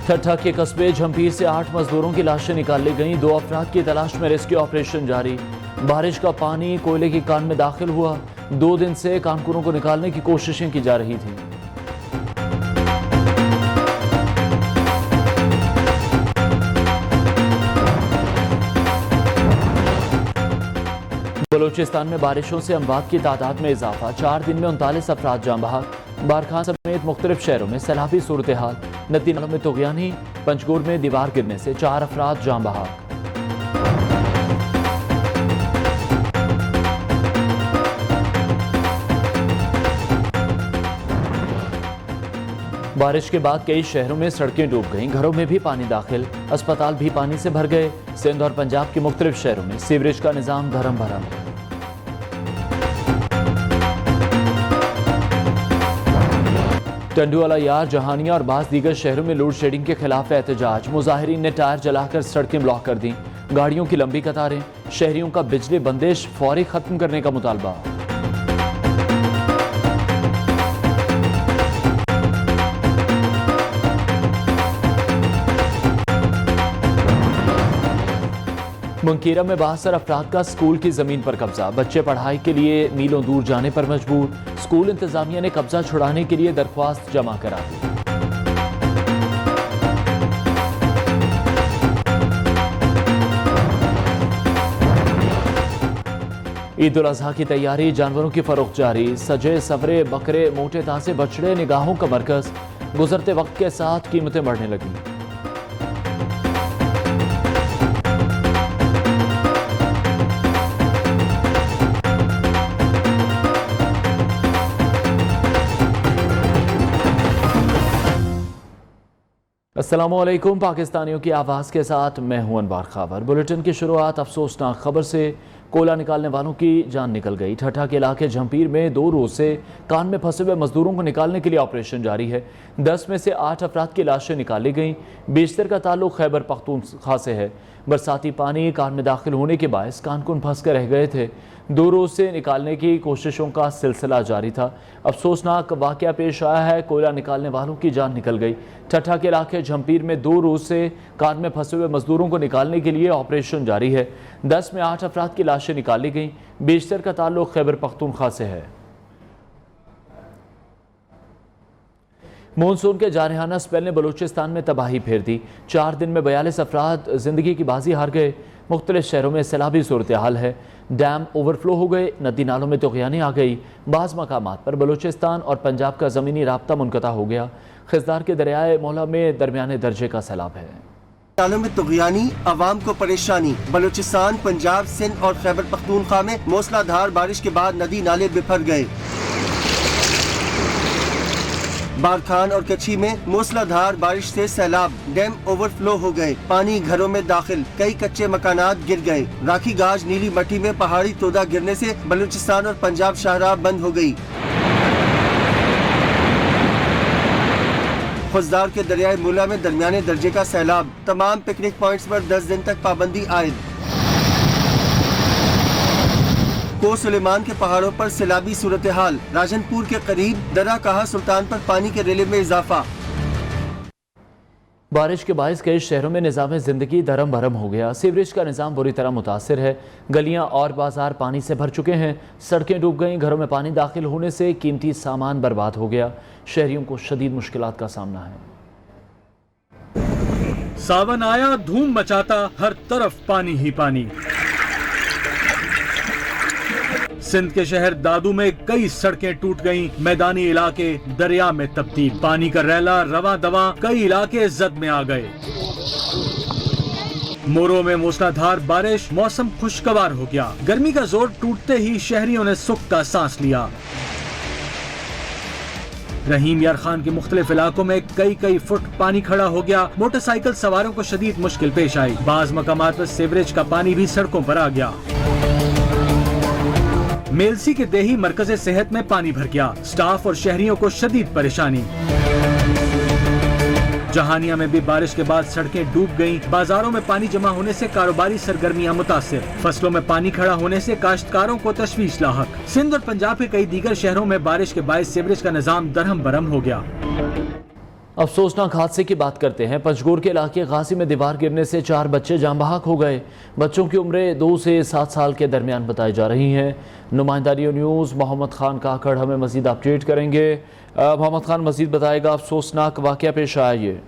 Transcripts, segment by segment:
ठट्ठा के कस्बे झंपीर से 8 मजदूरों की लाशें निकाल ली गईं। 2 अफराद की तलाश में रेस्क्यू ऑपरेशन जारी। बारिश का पानी कोयले की कान में दाखिल हुआ। 2 दिन से कारकुनों को निकालने की कोशिशें की जा रही थी। बलूचिस्तान में बारिशों से अमवात की तादाद में इजाफा। 4 दिन में 39 अफराद जाँ बहक। बारखान समेत मुख्तलिफ शहरों में सैलाबी सूरत हाल। नदी नालों में तुगयानी। पंचगोर में दीवार गिरने से 4 अफराद जाँ बहक। बारिश के बाद कई शहरों में सड़कें डूब गईं। घरों में भी पानी दाखिल। अस्पताल भी पानी से भर गए। सिंध और पंजाब के मुख्तलिफ शहरों में सीवरेज का निजाम धरम भरम। टंडुवाला यार, जहानिया और बास दीगर शहरों में लोड शेडिंग के खिलाफ एहतजाज। मुजाहिरीन ने टायर जलाकर सड़कें ब्लॉक कर दी। गाड़ियों की लंबी कतारें। शहरियों का बिजली बंदिश फौरी खत्म करने का मुतालबा। मुंकीरा में 72 अफराद का स्कूल की जमीन पर कब्जा। बच्चे पढ़ाई के लिए मीलों दूर जाने पर मजबूर। स्कूल इंतजामिया ने कब्जा छुड़ाने के लिए दरख्वास्त जमा करा दी। ईद उल अजहा की तैयारी। जानवरों की फरोख्त जारी। सजे सवरे बकरे, मोटे ताजे बछड़े निगाहों का मरकज। गुजरते वक्त के साथ कीमतें बढ़ने लगी। अस्सलामुअलैकुम। पाकिस्तानियों की आवाज़ के साथ मैं हूं अनवार खावर। बुलेटिन की शुरुआत अफसोसनाक खबर से। कोयला निकालने वालों की जान निकल गई। ठट्ठा के इलाके झंपीर में 2 रोज से कान में फंसे हुए मजदूरों को निकालने के लिए ऑपरेशन जारी है। 10 में से 8 अफराद की लाशें निकाली गईं। बेशतर का ताल्लुक खैबर पख्तूनख्वा से है। बरसाती पानी कान में दाखिल होने के बायस कानकुन फंस कर रह गए थे। 2 रोज से निकालने की कोशिशों का सिलसिला जारी था। अफसोसनाक वाकया पेश आया है। कोयला निकालने वालों की जान निकल गई। ठट्ठा के इलाके झंपीर में 2 रोज से कान में फंसे हुए मजदूरों को निकालने के लिए ऑपरेशन जारी है। 10 में 8 अफराद की लाशें निकाली गईं। बेशतर का ताल्लुक खैबर पख्तूनख्वा से है। मानसून के जारहाना स्पेल ने बलूचिस्तान में तबाही फेर दी। 4 दिन में 42 अफराद जिंदगी की बाजी हार गए। मुख्तलिफ शहरों में सैलाबी सूरत हाल है। डैम ओवरफ्लो हो गए। नदी नालों में तुगयानी आ गई। बाज़ मकामात पर बलूचिस्तान और पंजाब का ज़मीनी राब्ता मुनक़ता हो गया। खिज़दार के दरियाए मौला में दरमियाने दर्जे का सैलाब है। नालों में तुगयानी, आवाम को परेशानी। बलूचिस्तान, पंजाब, सिंध और खैबर पख्तूनख्वा में मूसलाधार बारिश के बाद नदी नाले बिफर गए। बारखान और कच्छी में मूसलाधार बारिश से सैलाब। डैम ओवरफ्लो हो गए। पानी घरों में दाखिल। कई कच्चे मकानात गिर गए। राखी गाज नीली मट्टी में पहाड़ी तोदा गिरने से बलूचिस्तान और पंजाब शाहराह बंद हो गई। खुजदार के दरियाए मुला में दरमियाने दर्जे का सैलाब। तमाम पिकनिक पॉइंट्स पर 10 दिन तक पाबंदी आयद। को सुलेमान के पहाड़ों पर सैलाबी सूरत हाल। राजनपुर के करीब दरा कहा सुल्तान पर पानी के रेले में इजाफा। बारिश के बायस कई शहरों में निज़ाम ज़िंदगी धरम भरम हो गया। सीवरेज का निज़ाम बुरी तरह मुतासिर है। गलियां और बाजार पानी से भर चुके हैं। सड़कें डूब गईं। घरों में पानी दाखिल होने से कीमती सामान बर्बाद हो गया। शहरियों को शदीद मुश्किलात का सामना है। सावन आया, धूम मचाता, हर तरफ पानी ही पानी। सिंध के शहर दादू में कई सड़कें टूट गईं। मैदानी इलाके दरिया में तब्दील। पानी का रैला रवा दवा। कई इलाके जद में आ गए। मोरो में मूसलाधार बारिश। मौसम खुशगवार हो गया। गर्मी का जोर टूटते ही शहरियों ने सुख का सांस लिया। रहीम यार खान के मुख्तलिफ इलाकों में कई फुट पानी खड़ा हो गया। मोटरसाइकिल सवारों को शदीद मुश्किल पेश आई। बाज मकामात पर सीवरेज का पानी भी सड़कों पर आ गया। मेलसी के देही मरकज़े सेहत में पानी भर गया। स्टाफ और शहरियों को शदीद परेशानी। जहानिया में भी बारिश के बाद सड़कें डूब गईं। बाजारों में पानी जमा होने से कारोबारी सरगर्मियां मुतासिर। फसलों में पानी खड़ा होने से काश्तकारों को तशवीश लाहक। सिंध और पंजाब के कई दीगर शहरों में बारिश के बायस सीवरेज का निजाम दरहम बरहम हो गया। अफसोसनाक हादसे की बात करते हैं। पंजगोर के इलाके गाजी में दीवार गिरने से 4 बच्चे जान बहक हो गए। बच्चों की उम्रें 2 से 7 साल के दरमियान बताई जा रही हैं। नुमाइंदा रियो न्यूज़ मोहम्मद खान काकड़ हमें मजीद अपडेट करेंगे। मोहम्मद खान मजीद बताएगा, अफसोसनाक वाक़या पेश आया ये।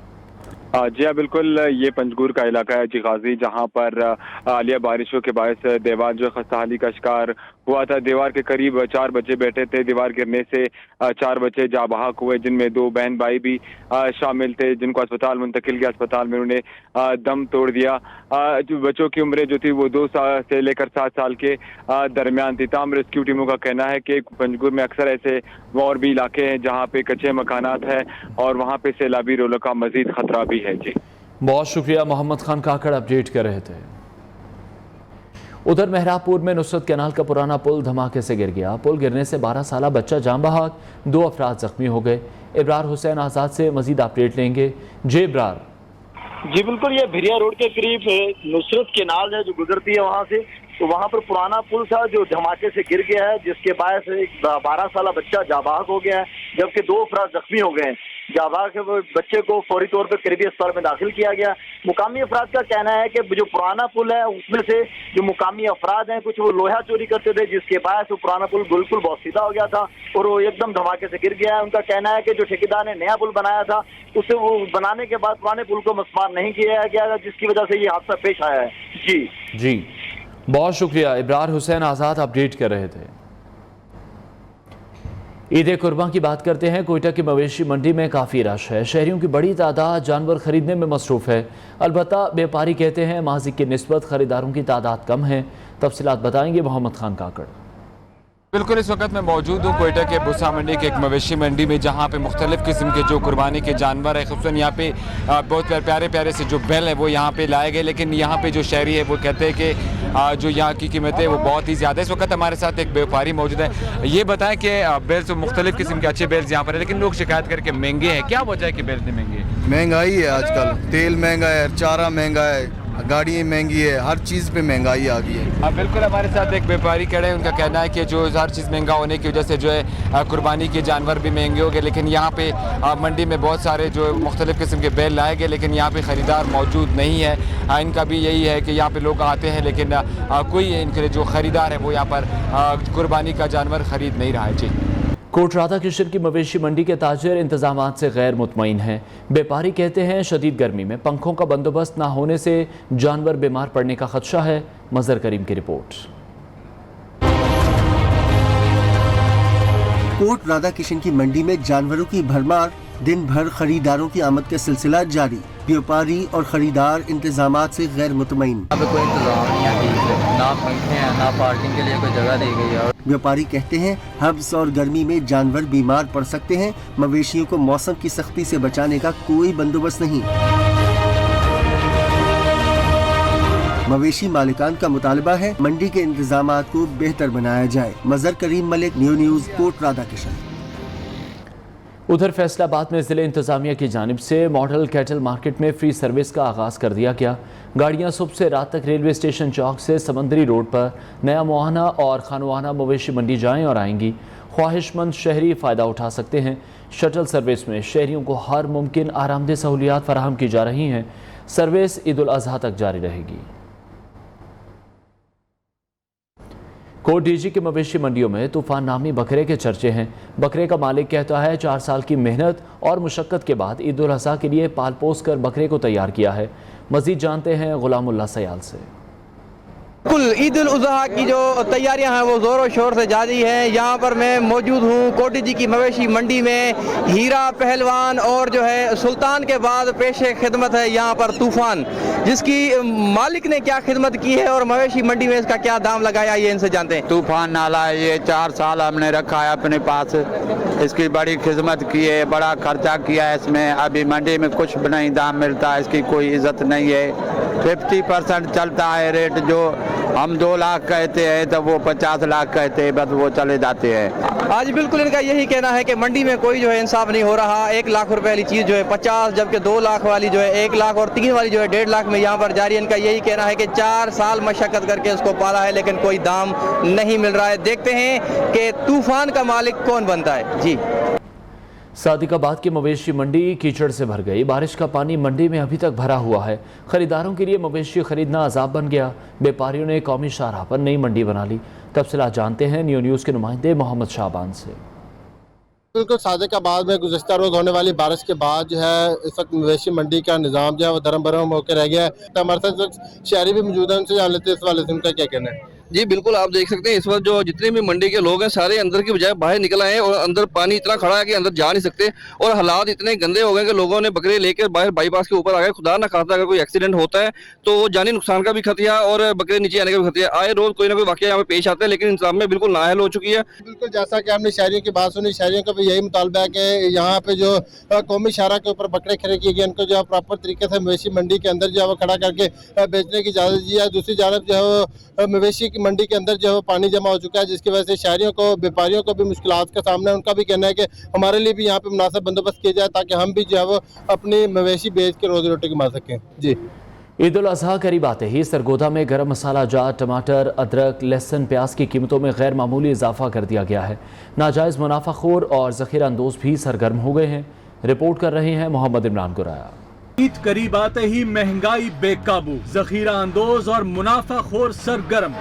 जी हाँ, बिल्कुल। ये पंजगूर का इलाका है जी गाजी, जहाँ पर आलिया बारिशों के बायस दीवार जो खस्ताहाली का शिकार हुआ था। दीवार के करीब 4 बच्चे बैठे थे। दीवार गिरने से 4 बच्चे जाँ बहक हुए, जिनमें 2 बहन भाई भी शामिल थे, जिनको अस्पताल मुंतकिल किया। अस्पताल में उन्हें दम तोड़ दिया। जो बच्चों की उम्रें जो थी वो 2 साल से लेकर 7 साल के दरमियान थी। तमाम रेस्क्यू टीमों का कहना है कि पंजगूर में अक्सर ऐसे और भी इलाके हैं जहाँ पे कच्चे मकानात हैं और वहाँ पे सैलाबी रोलों का मजीद खतरा भी है। जी बहुत शुक्रिया, मोहम्मद खान काकड़ अपडेट कर रहे थे। उधर मेहरापुर में नुसरत कैनाल का पुराना पुल धमाके से गिर गया। पुल गिरने से 12 साला बच्चा जान बहक, 2 अफराद जख्मी हो गए। इब्रार हुसैन आज़ाद से मजीद अपडेट लेंगे। जे इब्रार। जी बिल्कुल, ये भिरिया रोड के करीब नुसरत कैनाल है जो गुजरती है वहाँ से, तो वहाँ पर पुराना पुल था जो धमाके से गिर गया है, जिसके बायस एक 12 साला बच्चा जाँ बहक हो गया है, जबकि 2 अफराद जख्मी हो गए हैं। जाँ बहक बच्चे को फौरी तौर पर करीबी अस्पताल में दाखिल किया गया। मुकामी अफराद का कहना है कि जो पुराना पुल है उसमें से जो मुकामी अफराद हैं कुछ वो लोहा चोरी करते थे, जिसके बायस वो पुराना पुल बिल्कुल बहुत सीधा हो गया था और वो एकदम धमाके से गिर गया है। उनका कहना है कि जो ठेकेदार ने नया पुल बनाया था उसे वो बनाने के बाद पुराने पुल को मस्मार नहीं किया गया, जिसकी वजह से ये हादसा पेश आया है। जी बहुत शुक्रिया, इब्रार हुसैन आज़ाद अपडेट कर रहे थे। ईद कुर्बां की बात करते हैं। कोयटा की मवेशी मंडी में काफ़ी रश है। शहरियों की बड़ी तादाद जानवर खरीदने में मसरूफ़ है। अलबत्ता व्यापारी कहते हैं माजी की निस्बत खरीदारों की तादाद कम है। तफसीलात बताएंगे मोहम्मद खान काकड़। बिल्कुल, इस वक्त मैं मौजूद हूँ कोयटा के भूसा मंडी के एक मवेशी मंडी में, जहाँ पे मुख्तलिफ किस्म के जो कुर्बानी के जानवर है, खूबसूरत यहाँ पे बहुत प्यारे प्यारे से जो बैल है वो यहाँ पे लाए गए। लेकिन यहाँ पे जो शहरी है वो कहते हैं कि जो यहाँ की कीमतें वो बहुत ही ज़्यादा है। इस वक्त हमारे साथ एक व्यापारी मौजूद है। ये बताएं कि बैल तो मुख्तलिफ किस्म के अच्छे बैल यहाँ पर है, लेकिन लोग शिकायत करके महंगे हैं। क्या वजह है कि बैल इतने महंगे हैं? महंगाई है, आजकल तेल महंगा है, चारा महंगा है, गाड़ियाँ महंगी है, हर चीज़ पे महंगाई आ गई है। बिल्कुल, हमारे साथ एक व्यापारी खड़े हैं। उनका कहना है कि जो हर चीज़ महंगा होने की वजह से जो है कुर्बानी के जानवर भी महंगे हो गए। लेकिन यहाँ पे मंडी में बहुत सारे जो मुख्तलिफ किस्म के बैल लाए गए, लेकिन यहाँ पे ख़रीदार मौजूद नहीं है। इनका भी यही है कि यहाँ पे लोग आते हैं, लेकिन कोई इनके जो ख़रीदार है वो यहाँ पर कुर्बानी का जानवर ख़रीद नहीं रहा है। जी कोट राधा किशन की मवेशी मंडी के ताजर इंतजामात से गैर मुतमईन हैं। व्यापारी कहते हैं शदीद गर्मी में पंखों का बंदोबस्त ना होने से जानवर बीमार पड़ने का खदशा है। मजहर करीम की रिपोर्ट। कोट राधा किशन की मंडी में जानवरों की भरमार, दिन भर खरीदारों की आमद का सिलसिला जारी। व्यापारी और खरीदार इंतजामात से गैर मुतमईन। अब कोई इंतजाम नहीं है ठीक से, ना पंखे हैं ना पार्किंग के लिए कोई जगह दी गई है। व्यापारी कहते हैं हब्स और गर्मी में जानवर बीमार पड़ सकते हैं। मवेशियों को मौसम की सख्ती से बचाने का कोई बंदोबस्त नहीं। मवेशी मालिकान का मुतालबा है मंडी के इंतजामात को बेहतर बनाया जाए। Mazhar Karim Malik, new news, Kot Radha Kishan. उधर फैसलाबाद में ज़िले इंतज़ामिया की जानिब से मॉडल कैटल मार्केट में फ्री सर्विस का आगाज़ कर दिया गया। गाड़ियाँ सुबह से रात तक रेलवे स्टेशन चौक से समंदरी रोड पर नया मुआना और खानवाना मवेशी मंडी जाएँ और आएंगी। ख्वाहिशमंद शहरी फ़ायदा उठा सकते हैं। शटल सर्विस में शहरियों को हर मुमकिन आरामदेह सहूलियात फराहम की जा रही हैं। सर्विस ईद उल अज़हा तक जारी रहेगी। कोट डीजी के मवेशी मंडियों में तूफान नामी बकरे के चर्चे हैं। बकरे का मालिक कहता है 4 साल की मेहनत और मुशक्क़त के बाद ईद उल अज़हा के लिए पाल पोस कर बकरे को तैयार किया है। मज़ीद जानते हैं गुलामुल्लाह सयाल से। बिल्कुल, ईद उल अज़हा की जो तैयारियां हैं वो ज़ोरों शोर से जारी हैं। यहाँ पर मैं मौजूद हूँ कोटी जी की मवेशी मंडी में। हीरा पहलवान और जो है सुल्तान के बाद पेशे खिदमत है यहाँ पर तूफ़ान, जिसकी मालिक ने क्या खिदमत की है और मवेशी मंडी में इसका क्या दाम लगाया, ये इनसे जानते हैं। तूफ़ान नाला है, ये 4 साल हमने रखा है अपने पास। इसकी बड़ी खिदमत की है, बड़ा खर्चा किया है इसमें। अभी मंडी में कुछ भी नहीं दाम मिलता, इसकी कोई इज्जत नहीं है। 50% चलता है रेट। जो हम 2 लाख कहते हैं तो वो 50 लाख कहते हैं, बस वो चले जाते हैं। आज बिल्कुल इनका यही कहना है कि मंडी में कोई जो है इंसाफ नहीं हो रहा। 1 लाख रुपए वाली चीज़ जो है 50, जबकि 2 लाख वाली जो है 1 लाख और 3 वाली जो है 1.5 लाख में यहाँ पर जारी। इनका यही कहना है कि 4 साल मशक्कत करके इसको पाला है, लेकिन कोई दाम नहीं मिल रहा है। देखते हैं कि तूफान का मालिक कौन बनता है। जी सादिकाबाद की मवेशी मंडी कीचड़ से भर गई। बारिश का पानी मंडी में अभी तक भरा हुआ है। खरीदारों के लिए मवेशी खरीदना अजाब बन गया। व्यापारियों ने कौमी शाहराह पर नई मंडी बना ली। तफसीलात जानते हैं नियो न्यूज़ के नुमाइंदे मोहम्मद शाहबान से। बिल्कुल सादिकाबाद में गुज़श्ता रोज़ होने वाली बारिश के बाद जो है इस वक्त मवेशी मंडी का निज़ाम जो है वो धर्म भरम होकर रह गया है। तो हमारे साथ शहरी भी मौजूद हैं, उनसे जान लेते हैं इस वाले से उनका क्या कहना है। जी बिल्कुल, आप देख सकते हैं इस वक्त जो जितने भी मंडी के लोग हैं सारे अंदर की बजाय बाहर निकल आए हैं और अंदर पानी इतना खड़ा है कि अंदर जा नहीं सकते और हालात इतने गंदे हो गए कि लोगों ने बकरे लेकर बाहर बाईपास के ऊपर आ गए। खुदा ना खास्ता अगर कोई एक्सीडेंट होता है तो वो जानी नुकसान का भी खतरा और बकरे नीचे आने का भी खतरा। आए रोज कोई ना कोई वाकया यहाँ पे पेश आता है, लेकिन इंतजाम में बिल्कुल नाअहल हो चुकी है। बिल्कुल, जैसा कि हमने शहरियों की बात सुनी, शहरियों का भी यही मुतालबा है कि यहाँ पे जो कौमी शाहराह के ऊपर बकरे खड़े किए गए उनको जो है प्रॉपर तरीके से मवेशी मंडी के अंदर जो है वो खड़ा करके बेचने की इजाज़त दी है। दूसरी जानब जो है वो मवेशी की मंडी के अंदर जो है पानी जमा हो चुका है, जिसकी वजह से शहरियों को व्यापारियों को भी मुश्किलात का सामना है। उनका भी कहना है कि हमारे लिए भी यहाँ पे मुनासिब बंदोबस्त किया जाए ताकि हम भी जो है वो अपनी मवेशी बेच के रोजी रोटी कमा सकें। जी, ईद उल अज़हा करीब आते ही सरगोदा में गरम मसाला जात, टमाटर, अदरक, लहसुन, प्याज की कीमतों में गैर मामूली इजाफा कर दिया गया है। नाजायज़ मुनाफाखोर और ज़ख़ीरा अंदोज़ भी सरगर्म हो गए हैं। रिपोर्ट कर रहे हैं मोहम्मद इमरान गुराया। ईद करीब आते ही महंगाई बेकाबू, ज़ख़ीरा अंदोज और मुनाफाखोर सरगर्म।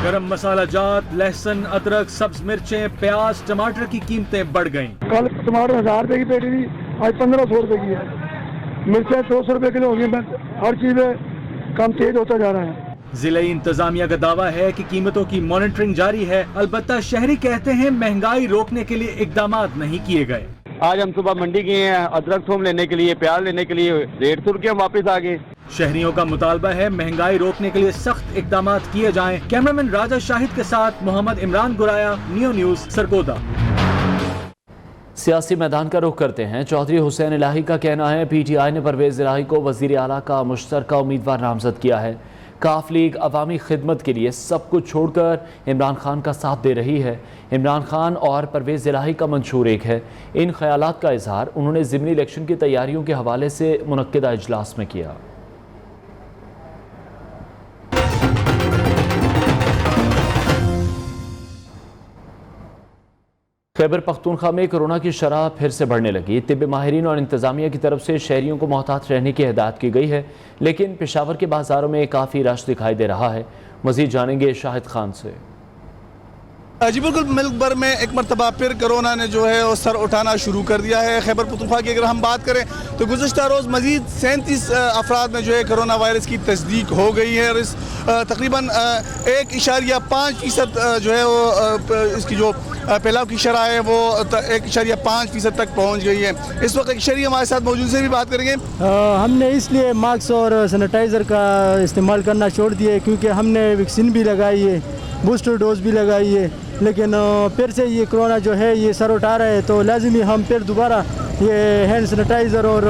गरम मसाला जात, लहसुन, अदरक, सब्ज मिर्चें, प्याज, टमाटर की कीमतें बढ़ गईं। कल टमाटर 1000 रुपए की पेटी थी, आज 1500 रुपए की है। मिर्चें 200 रुपए किलो हो गई। हर चीज कम तेज होता जा रहा है। जिले इंतजामिया का दावा है कि कीमतों की मॉनिटरिंग जारी है। अलबत्ता शहरी कहते हैं महंगाई रोकने के लिए इकदाम नहीं किए गए। आज हम सुबह मंडी गए हैं अदरक थूम लेने के लिए, प्याज लेने के लिए, 150 रुपये हम वापस आ गए। शहरियों का मुतालबा है महंगाई रोकने के लिए सख्त इकदाम किए जाएं। कैमरामैन राजा शाहिद के साथ मोहम्मद इमरान गुराया, नियो न्यूज़, सरगोदा। सियासी मैदान का रुख करते हैं। चौधरी हुसैन इलाही का कहना है PTI ने परवेज़ इलाही को वज़ीर आला का मुश्तरका उम्मीदवार नामज़द किया है। काफ लीग अवामी खिदमत के लिए सब कुछ छोड़कर इमरान खान का साथ दे रही है। इमरान खान और परवेज़ इलाही का मंशूर एक है। इन ख्यालात का इजहार उन्होंने ज़िमनी इलेक्शन की तैयारियों के हवाले से मुनक्किदा इजलास में किया। खैबर पख्तूनख्वा में कोरोना की शरह फिर से बढ़ने लगी। तिब्बी माहिरीन और इंतजामिया की तरफ से शहरियों को मोहतात रहने की हिदायत की गई है, लेकिन पेशावर के बाजारों में काफ़ी रश दिखाई दे रहा है। मज़ीद जानेंगे शाहिद खान से। जी बिल्कुल, मुल्क भर में एक मरतबा फिर कोरोना ने जो है वो सर उठाना शुरू कर दिया है। खैबर पख्तूनख्वा की अगर हम बात करें तो गुज़श्ता रोज़ मज़ीद 37 अफराद में जो है कोरोना वायरस की तस्दीक हो गई है और इस तकरीबन 1.5% जो है वो इसकी जो फैलाव की शरह है वो 1.5% तक पहुँच गई है। इस वक्त एक शहरी हमारे साथ मौजूद से भी बात करेंगे। हमने इसलिए मास्क और सैनिटाइज़र का इस्तेमाल करना छोड़ दिया क्योंकि हमने वैक्सीन भी लगाई है, बूस्टर डोज भी लगाई है, लेकिन फिर से ये कोरोना जो है ये सर उठा रहा है तो लाजमी हम फिर दोबारा ये हैंड सैनिटाइज़र और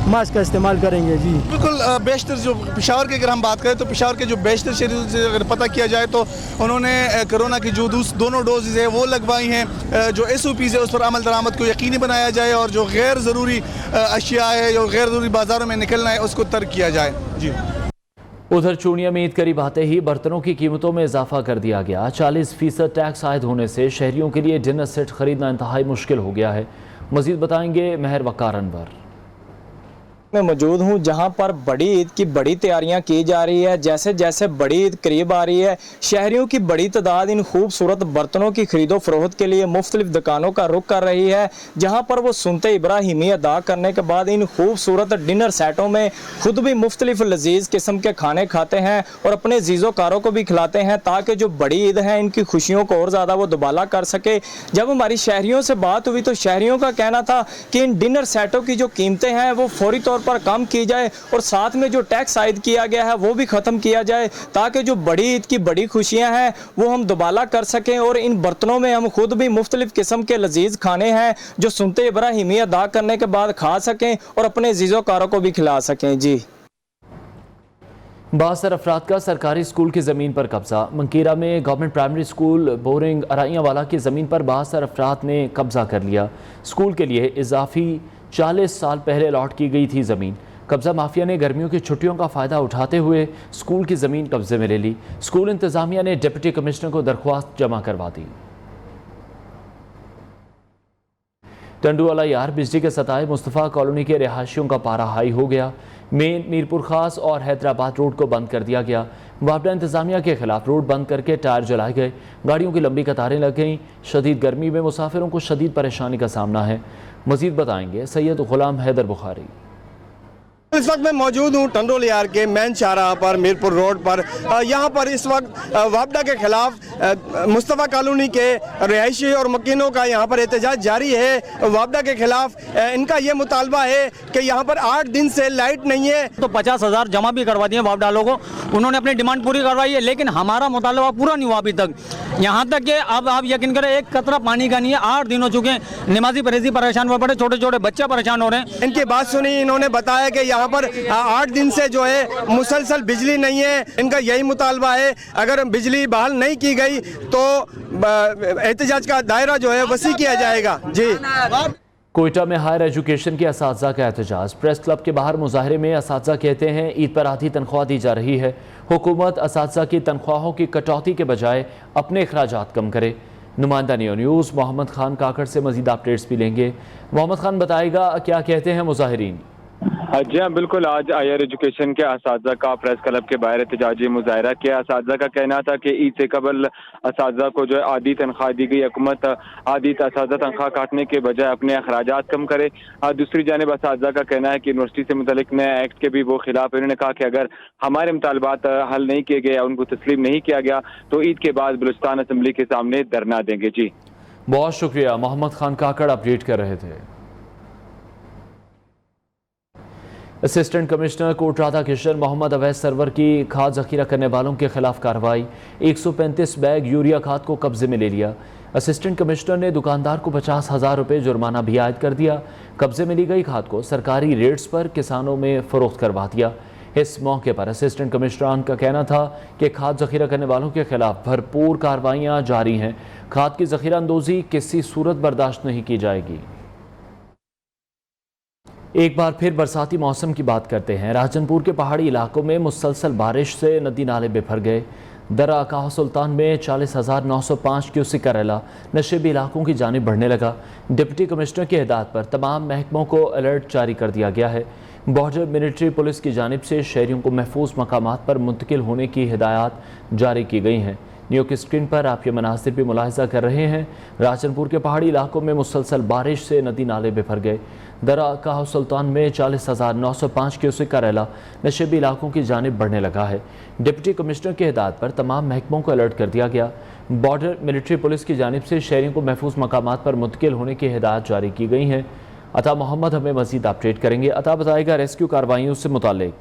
मास्क का इस्तेमाल करेंगे। जी बिल्कुल, बेशतर जो पेशावर की अगर हम बात करें तो पेशावर के जो बेशतर शहरी से अगर पता किया जाए तो उन्होंने कोरोना की जो दोनों डोजेज़ है वो लगवाई हैं। जो SOPs है उस पर अमल दरामद को यकीनी बनाया जाए और जो गैर ज़रूरी अशिया है, जो गैर ज़रूरी बाज़ारों में निकलना है उसको तर्क किया जाए। जी, उधर चूनिया में ईद करीब आते ही बर्तनों की कीमतों में इजाफा कर दिया गया। 40% टैक्स आयद होने से शहरियों के लिए डिनर सेट खरीदना इंतहाई मुश्किल हो गया है। मजीद बताएंगे महर वकार अनवर। मैं मौजूद हूँ जहाँ पर बड़ी ईद की बड़ी तैयारियाँ की जा रही है। जैसे जैसे बड़ी ईद करीब आ रही है शहरियों की बड़ी तादाद इन खूबसूरत बर्तनों की खरीदो फरोख्त के लिए मुख्तलिफ दुकानों का रुख कर रही है, जहाँ पर वो सुनते इब्राहिमी अदा करने के बाद इन खूबसूरत डिनर सेटों में खुद भी मुख्तलिफ लजीज किस्म के खाने खाते हैं और अपने जीज़ोकारों को भी खिलाते हैं ताकि जो बड़ी ईद है इनकी खुशियों को और ज़्यादा वो दुबाला कर सके। जब हमारी शहरियों से बात हुई तो शहरियों का कहना था कि इन डिनर सेटों की जो कीमतें हैं वो फौरी तौर पर कम की जाए और साथ में जो टैक्स आयद किया गया है वो भी ख़त्म किया जाए ताकि जो बड़ी ईद की बड़ी खुशियां हैं वो हम दुबाला कर सकें और इन बर्तनों में हम खुद भी मुख्तलिफ किस्म के लजीज खाने हैं जो सुनते इब्राहिमी अदा करने के बाद खा सकें और अपने जीज़ोकारों को भी खिला सकें। जी, बासर अफराद का सरकारी स्कूल की ज़मीन पर कब्जा। मंकीरा में गवर्नमेंट प्राइमरी स्कूल बोरिंग अराइयावाला की ज़मीन पर बासर अफराद ने कब्जा कर लिया। स्कूल के लिए इजाफी 40 साल पहले अलॉट की गई थी ज़मीन। कब्जा माफिया ने गर्मियों की छुट्टियों का फ़ायदा उठाते हुए स्कूल की ज़मीन कब्जे में ले ली। स्कूल इंतज़ामिया ने डिप्टी कमिश्नर को दरख्वास्त जमा करवा दी। टंडूवाला यार बिजली के सताए मुस्तफ़ा कॉलोनी के रिहायशियों का पारा हाई हो गया। मेन मीरपुर खास और हैदराबाद रोड को बंद कर दिया गया। मुआवजा इंतजामिया के खिलाफ रोड बंद करके टायर जलाए गए। गाड़ियों की लंबी कतारें लग गईं। शदीद गर्मी में मुसाफिरों को शदीद परेशानी का सामना है। मजीद बताएंगे सैयद गुलाम हैदर बुखारी। इस वक्त मैं मौजूद हूँ टंडोल यार के मेन चौराहा पर मीरपुर रोड पर। यहाँ पर इस वक्त वापडा के खिलाफ मुस्तफ़ा कॉलोनी के रिहायशी और मकीनों का यहाँ पर एहतजाज जारी है। वापडा के खिलाफ इनका ये मुतालबा है कि यहाँ पर 8 दिन से लाइट नहीं है। तो 50,000 जमा भी करवा दिए वापडा लोगों को, उन्होंने अपनी डिमांड पूरी करवाई है, लेकिन हमारा मुतालबा पूरा नहीं हुआ अभी तक। यहाँ तक कि अब आप यकीन करें एक कतरा पानी का नहीं है। 8 दिन हो चुके हैं, नमाजी परहेजी परेशान हुए पड़े, छोटे छोटे बच्चे परेशान हो रहे हैं। इनकी बात सुनी, इन्होंने बताया कि यहाँ पर 8 दिन से जो है मुसलसल बिजली नहीं है। इनका यही मुतालबा है, अगर बिजली बहाल नहीं की गई तो एहतजाज का दायरा जो है वसी किया जाएगा। जी। कोयटा में हायर एजुकेशन के असातिज़ा का एहतजाज। प्रेस क्लब के बाहर मुजाहरे में असातिज़ा कहते हैं ईद पर आधी तनख्वाह दी जा रही है। हुकूमत असातिज़ा की तनख्वाहों की कटौती के बजाय अपने अखराजात कम करे। नुमाइंदा न्यूज़ मोहम्मद खान काकड़ से मजीद अपडेट्स भी लेंगे। मोहम्मद खान बताएगा क्या कहते हैं मुजाहिरीन। जी हाँ बिल्कुल, आज हायर एजुकेशन के असातिज़ा का प्रेस क्लब के बाहर एहतजाजी मुजाहरा किया। असातिज़ा का कहना था कि ईद से कबल असातिज़ा को जो है आधी तनख्वाह दी गई। हुकूमत आधी असातिज़ा तनख्वाह काटने के बजाय अपने अखराजात कम करे। दूसरी जानिब असातिज़ा का कहना है कि यूनिवर्सिटी से मुतल्लिक नए एक्ट के भी वो खिलाफ है। उन्होंने कहा कि अगर हमारे मुतालबात हल नहीं किए गए या उनको तस्लीम नहीं किया गया तो ईद के बाद बलूचिस्तान असम्बली के सामने धरना देंगे। जी बहुत शुक्रिया। मोहम्मद खान काकड़ अपडेट कर रहे थे। Assistant commissioner court Radha Krishna Mohammad अवैध सरवर की खाद जखीरा करने वालों के खिलाफ कार्रवाई। 135 बैग यूरिया खाद को कब्जे में ले लिया। असिस्टेंट कमिश्नर ने दुकानदार को 50,000 रुपये जुर्माना भी आयद कर दिया। कब्जे में ली गई खाद को सरकारी रेट्स पर किसानों में फरोख्त करवा दिया। इस मौके पर असिस्टेंट कमिश्नर का कहना था कि खाद जखीरा करने वालों के खिलाफ भरपूर कार्रवाइयाँ जारी हैं। खाद की जखीरा अंदोजी किसी सूरत बर्दाश्त नहीं की जाएगी। एक बार फिर बरसाती मौसम की बात करते हैं। राजनपुर के पहाड़ी इलाकों में मुसलसल बारिश से नदी नाले बेभर गए। दरा काह सुल्तान में 40,905 क्यूसेक का रैला नशेबी इलाकों की जानिब बढ़ने लगा। डिप्टी कमिश्नर की हिदायत पर तमाम महकमों को अलर्ट जारी कर दिया गया है। बॉर्डर मिलिट्री पुलिस की जानिब से शहरियों को महफूज मकामात पर मुंतकिल होने की हिदायत जारी की गई हैं। न्यू की स्क्रीन पर आप ये मनासिर भी मुलाहिजा कर रहे हैं। राजनपुर के पहाड़ी इलाकों में मुसलसल बारिश से नदी नाले बेभर गए। दरा काह सुल्तान में 40,905 क्यूसेक का रैला नशेबी इलाकों की जानिब बढ़ने लगा है। डिप्टी कमिश्नर की हिदायत पर तमाम महकमों को अलर्ट कर दिया गया। बॉर्डर मिलिट्री पुलिस की जानिब से शहरियों को महफूज मकामात पर मुंतकिल होने की हिदायत जारी की गई हैं। अता मोहम्मद हमें मजीद अपडेट करेंगे। अता बताएगा रेस्क्यू कार्रवाइयों से मुतालिक।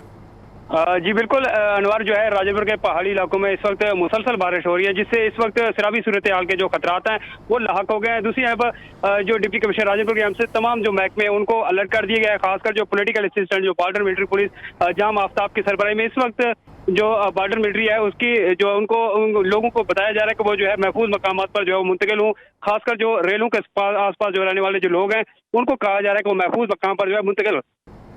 जी बिल्कुल अनवर, जो है राजनपुर के पहाड़ी इलाकों में इस वक्त मुसलसल बारिश हो रही है, जिससे इस वक्त सराबी सूरत हाल के जो खतरात हैं वो लाहक हो गए हैं। दूसरी यहाँ पर जो डिप्टी कमिश्नर राजनपुर के यहाँ से तमाम जो महकमे उनको अलर्ट कर दिए गए हैं। खासकर जो पॉलिटिकल असिस्टेंट जो बॉर्डर मिलिट्री पुलिस जाम आफ्ताब की सरबराही में इस वक्त जो बॉर्डर मिलिट्री है उसकी जो उनको लोगों को बताया जा रहा है कि वो जो है महफूज मकामात पर जो है मुंतकिल हों। खासकर जो रेलों के आसपास जो रहने वाले जो लोग हैं उनको कहा जा रहा है कि वो महफूज मकाम पर जो है मुंतकिल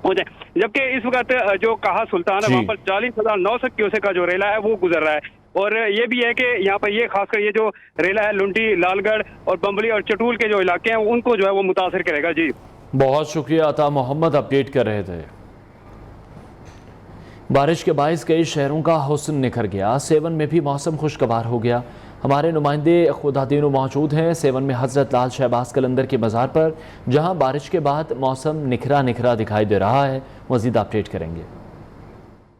हो जाए। जबकि इस वक्त जो काहा सुल्तान है वहाँ पर 40,900 क्यूसेक का जो रेला है वो गुजर रहा है। और ये भी है कि यहाँ पर ये खासकर ये जो रेला है लुंडी, लालगढ़ और बम्बली और चटूल के जो इलाके हैं उनको जो है वो मुतासिर करेगा। जी बहुत शुक्रिया। अता मोहम्मद अपडेट कर रहे थे। बारिश के बायस कई शहरों का हुस्न निखर गया। सेवन में भी मौसम खुशगवार हो गया। हमारे नुमाइंदे खुदादीनों मौजूद हैं सेवन में हज़रत लाल शहबाज कलंदर के मज़ार पर, जहां बारिश के बाद मौसम निखरा निखरा दिखाई दे रहा है। मज़ीद अपडेट करेंगे।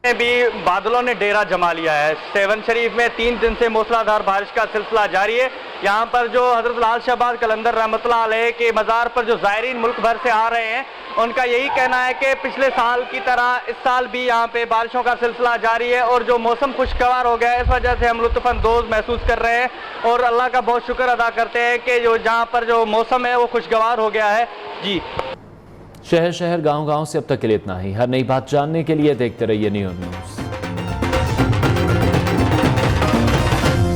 भी बादलों ने डेरा जमा लिया है। सेवन शरीफ में 3 दिन से मूसलाधार बारिश का सिलसिला जारी है। यहाँ पर जो हजरत लाल शहबाज कलंदर रहमतुल्लाह अलैह के मज़ार पर जो ज़ायरीन मुल्क भर से आ रहे हैं उनका यही कहना है कि पिछले साल की तरह इस साल भी यहाँ पे बारिशों का सिलसिला जारी है और जो मौसम खुशगवार हो गया है इस वजह से हम लुत्फ़अंदोज़ महसूस कर रहे हैं और अल्लाह का बहुत शुक्र अदा करते हैं कि जो जहाँ पर जो मौसम है वो खुशगवार हो गया है। जी शहर शहर गांव गांव से अब तक के लिए इतना ही। हर नई बात जानने के लिए देखते रहिए न्यूज़।